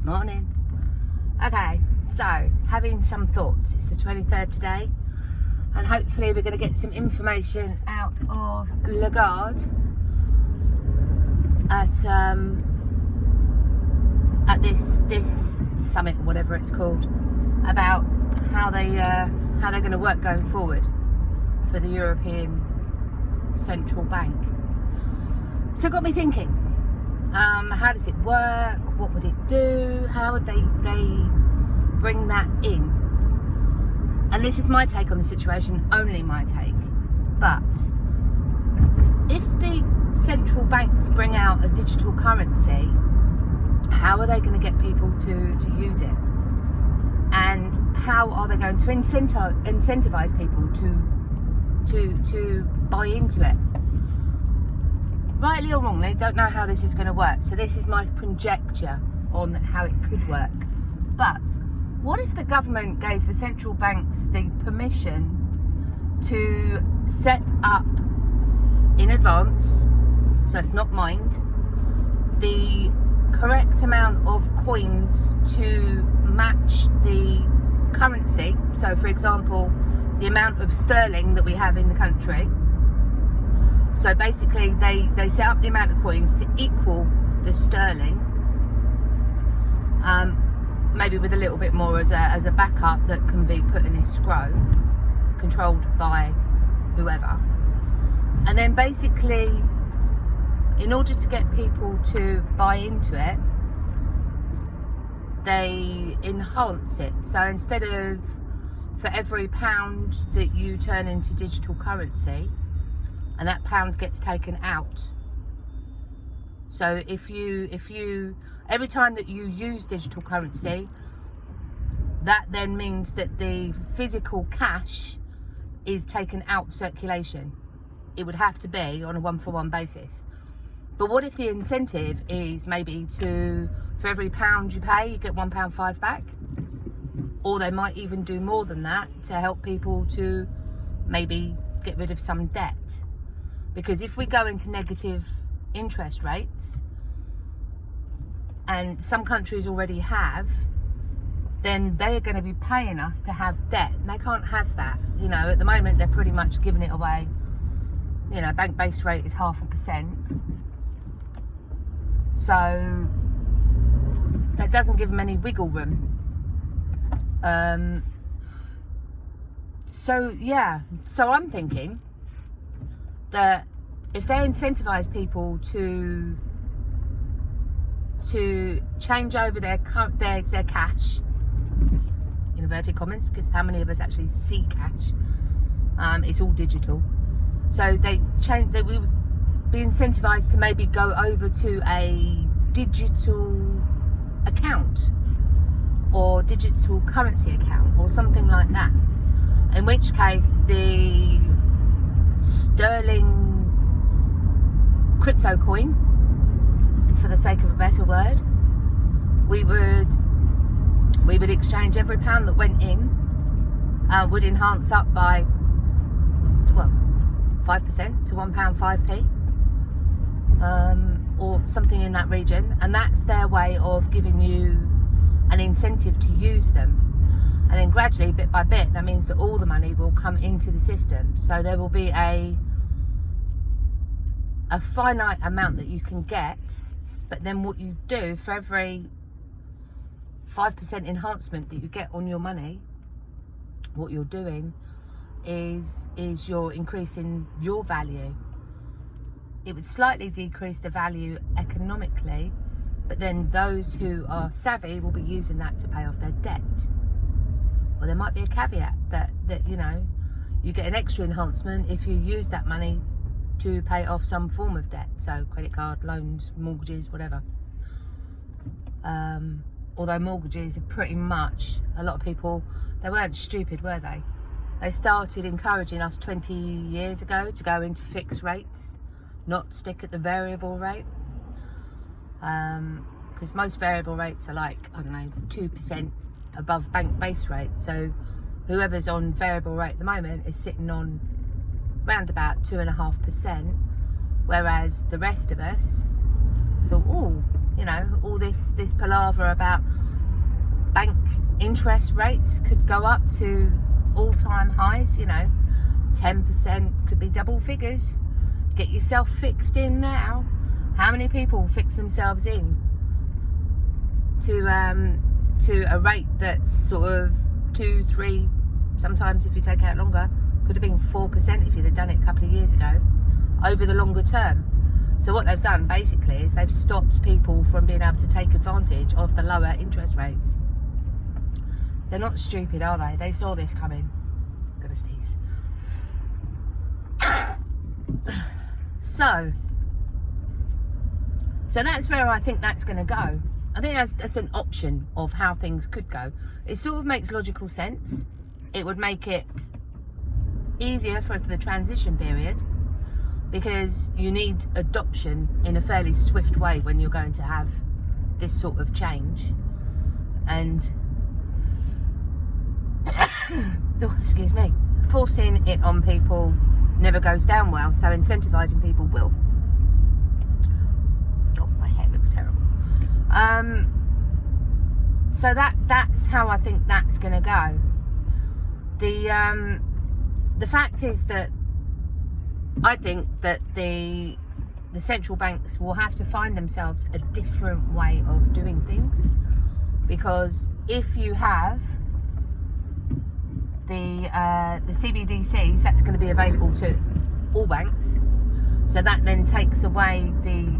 Morning. Okay, so having some thoughts. It's the 23rd today, and hopefully we're going to get some information out of Lagarde at this summit, or whatever it's called, about how they're going to work going forward for the European Central Bank. So it got me thinking. How does it work? What would it do? How would they bring that in? And this is my take on the situation, only my take. But if the central banks bring out a digital currency, how are they going to get people to use it? And how are they going to incentivize people to buy into it? Rightly or wrongly, don't know how this is going to work. So this is my conjecture on how it could work. But what if the government gave the central banks the permission to set up in advance, so it's not mined, the correct amount of coins to match the currency? So for example, the amount of sterling that we have in the country. So basically they set up the amount of coins to equal the sterling, maybe with a little bit more as a backup that can be put in escrow, controlled by whoever. And then basically, in order to get people to buy into it, they enhance it. So instead of, for every pound that you turn into digital currency, and that pound gets taken out. So if you every time that you use digital currency, that then means that the physical cash is taken out of circulation. It would have to be on a 1-for-1 basis. But what if the incentive is maybe for every pound you pay, you get £1.5 back? Or they might even do more than that to help people to maybe get rid of some debt. Because if we go into negative interest rates, and some countries already have, then they are going to be paying us to have debt. And they can't have that. You know, at the moment they're pretty much giving it away. You know, bank base rate is 0.5%. So that doesn't give them any wiggle room. So I'm thinking that if they incentivize people to change over their cash, in inverted commas, because how many of us actually see cash? It's all digital. So they would be incentivized to maybe go over to a digital account or digital currency account or something like that. In which case the sterling crypto coin, for the sake of a better word, we would exchange every pound that went in, would enhance up by 5% to £1.05p, or something in that region, and that's their way of giving you an incentive to use them. And then gradually, bit by bit, that means that all the money will come into the system. So there will be a finite amount that you can get, but then what you do for every 5% enhancement that you get on your money, what you're doing is you're increasing your value. It would slightly decrease the value economically, but then those who are savvy will be using that to pay off their debt. Or there might be a caveat that you know, you get an extra enhancement if you use that money to pay off some form of debt, so credit card, loans, mortgages, whatever. Although mortgages are pretty much, a lot of people, they weren't stupid, were they? They started encouraging us 20 years ago to go into fixed rates, not stick at the variable rate. Because most variable rates are like, I don't know, 2% above bank base rate. So whoever's on variable rate at the moment is sitting on round about 2.5%, whereas the rest of us thought, oh, you know, all this this palaver about bank interest rates could go up to all-time highs, 10%, could be double figures. Get yourself fixed in now. How many people fix themselves in to a rate that's sort of 2, 3, sometimes if you take out longer, could have been 4% if you'd have done it a couple of years ago, over the longer term. So what they've done basically is they've stopped people from being able to take advantage of the lower interest rates. They're not stupid, are they? They saw this coming. Gotta sneeze. So that's where I think that's going to go. I think that's an option of how things could go. It sort of makes logical sense. It would make it easier for the transition period, because you need adoption in a fairly swift way when you're going to have this sort of change. And excuse me, forcing it on people never goes down well, so incentivizing people will. God, my hair looks terrible. So that's how I think that's going to go. The fact is that I think that the central banks will have to find themselves a different way of doing things, because if you have the CBDCs, that's going to be available to all banks, so that then takes away the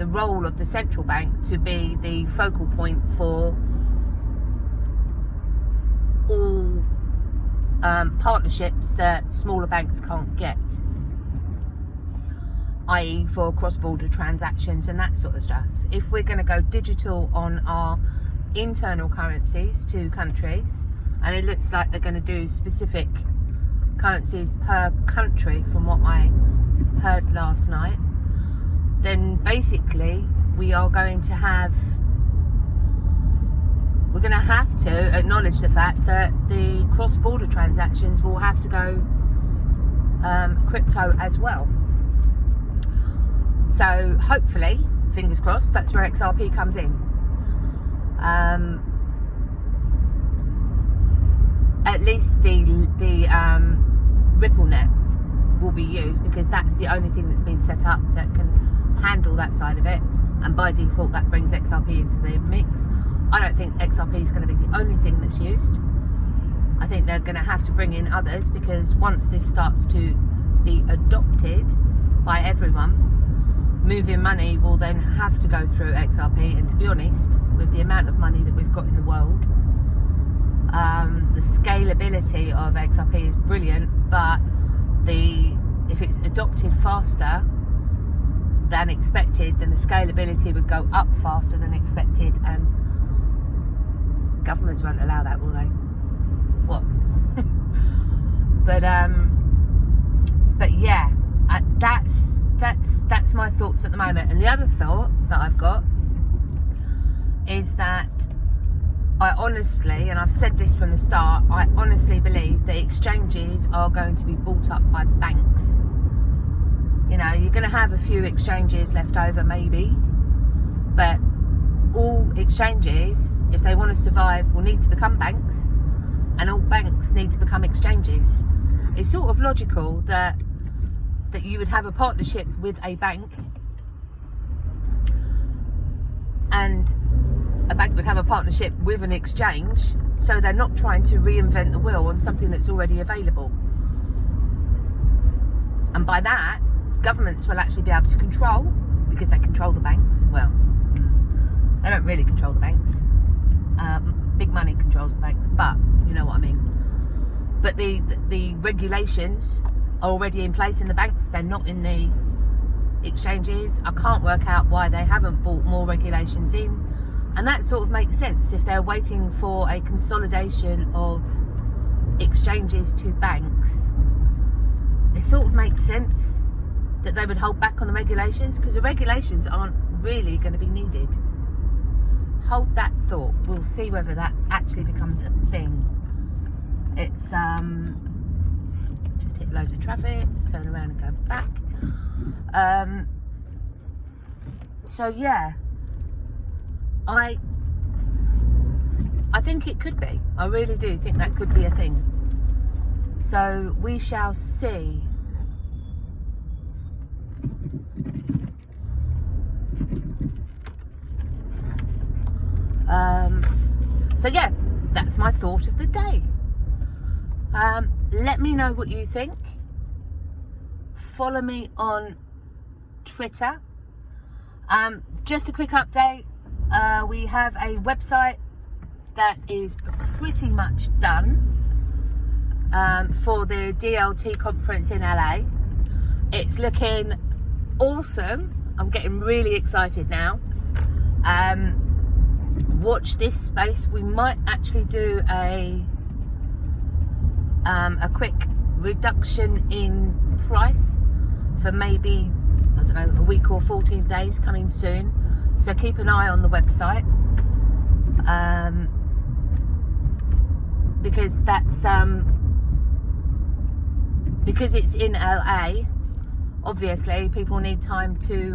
role of the central bank to be the focal point for all partnerships that smaller banks can't get, i.e. for cross-border transactions and that sort of stuff. If we're going to go digital on our internal currencies to countries, and it looks like they're going to do specific currencies per country from what I heard last night, then basically we're going to have to acknowledge the fact that the cross-border transactions will have to go crypto as well. So hopefully, fingers crossed, that's where XRP comes in. At least the Ripple net will be used, because that's the only thing that's been set up that can handle that side of it, and by default that brings XRP into the mix. I don't think XRP is going to be the only thing that's used. I think they're going to have to bring in others, because once this starts to be adopted by everyone, moving money will then have to go through XRP. And to be honest, with the amount of money that we've got in the world, the scalability of XRP is brilliant, but if it's adopted faster than expected, then the scalability would go up faster than expected, and governments won't allow that, will they? What? but yeah, that's my thoughts at the moment. And the other thought that I've got is that I honestly, and I've said this from the start, I honestly believe that exchanges are going to be bought up by banks. You're going to have a few exchanges left over maybe, but all exchanges, if they want to survive, will need to become banks, and all banks need to become exchanges. It's sort of logical that you would have a partnership with a bank, and a bank would have a partnership with an exchange, so they're not trying to reinvent the wheel on something that's already available. And by that, governments will actually be able to control, because they control the banks. Well, they don't really control the banks. Big money controls the banks, but you know what I mean. But the regulations are already in place in the banks. They're not in the exchanges. I can't work out why they haven't brought more regulations in. And that sort of makes sense if they're waiting for a consolidation of exchanges to banks. It sort of makes sense that they would hold back on the regulations, because the regulations aren't really going to be needed. Hold that thought. We'll see whether that actually becomes a thing. It's just hit loads of traffic, turn around and go back. So yeah, I think it could be. I really do think that could be a thing. So we shall see. So yeah, that's my thought of the day. Let me know what you think. Follow me on Twitter. Just a quick update. We have a website that is pretty much done for the DLT conference in LA. It's looking awesome. I'm getting really excited now. Watch this space. We might actually do a quick reduction in price for maybe, I don't know, a week or 14 days coming soon. So keep an eye on the website, because that's because it's in LA. Obviously, people need time to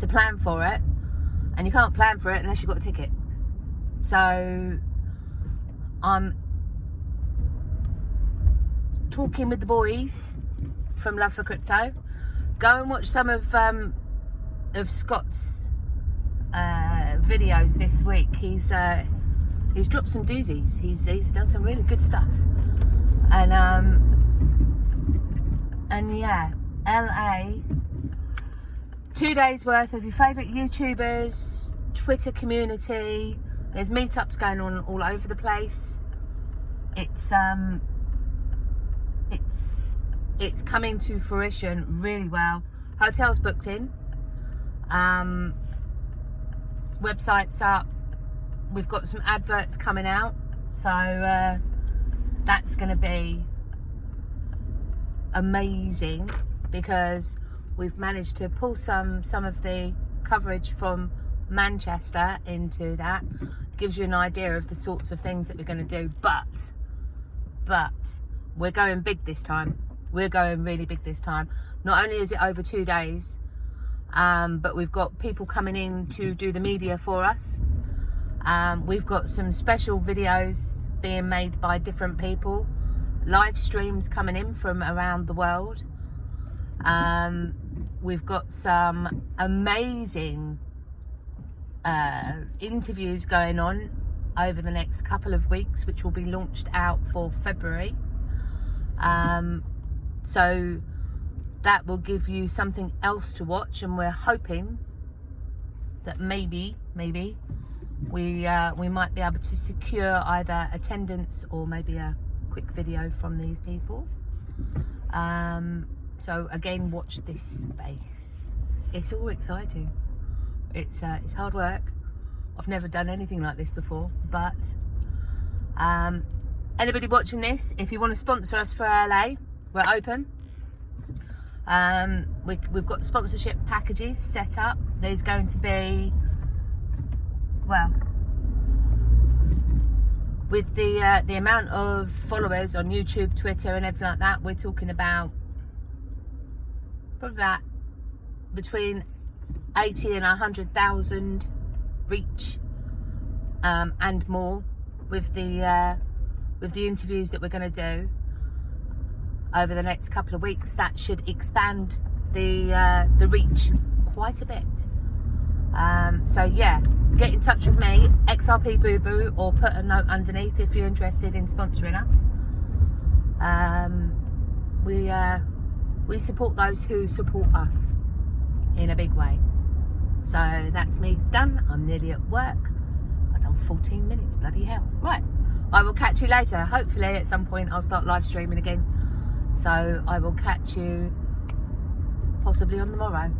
plan for it, and you can't plan for it unless you've got a ticket. So I'm talking with the boys from Love for Crypto. Go and watch some of Scott's videos this week. He's dropped some doozies. He's done some really good stuff. And yeah, LA, 2 days worth of your favourite YouTubers, Twitter community. There's meetups going on all over the place. It's coming to fruition really well. Hotels booked in. Website's up. We've got some adverts coming out. So that's going to be amazing, because we've managed to pull some of the coverage from Manchester into that. Gives you an idea of the sorts of things that we're going to do. But we're going big this time. We're going really big this time. Not only is it over 2 days, but we've got people coming in to do the media for us. We've got some special videos being made by different people, live streams coming in from around the world. We've got some amazing interviews going on over the next couple of weeks, which will be launched out for February. So that will give you something else to watch, and we're hoping that maybe we might be able to secure either attendance or maybe a quick video from these people. So again, watch this space. It's all exciting. It's hard work. I've never done anything like this before, but anybody watching this, if you want to sponsor us for LA, we're open. We've got sponsorship packages set up. There's going to be, well, with the amount of followers on YouTube, Twitter and everything like that, we're talking about probably about between 80 and 100,000 reach, and more with the interviews that we're going to do over the next couple of weeks. That should expand the reach quite a bit. So yeah, get in touch with me, XRP Boo Boo, or put a note underneath if you're interested in sponsoring us. We support those who support us in a big way. So that's me done. I'm nearly at work. I've done 14 minutes, bloody hell. Right, I will catch you later. Hopefully at some point I'll start live streaming again. So I will catch you possibly on the morrow.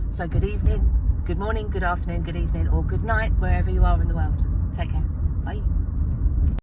So good evening, good morning, good afternoon, good evening, or good night, wherever you are in the world. Take care. Bye.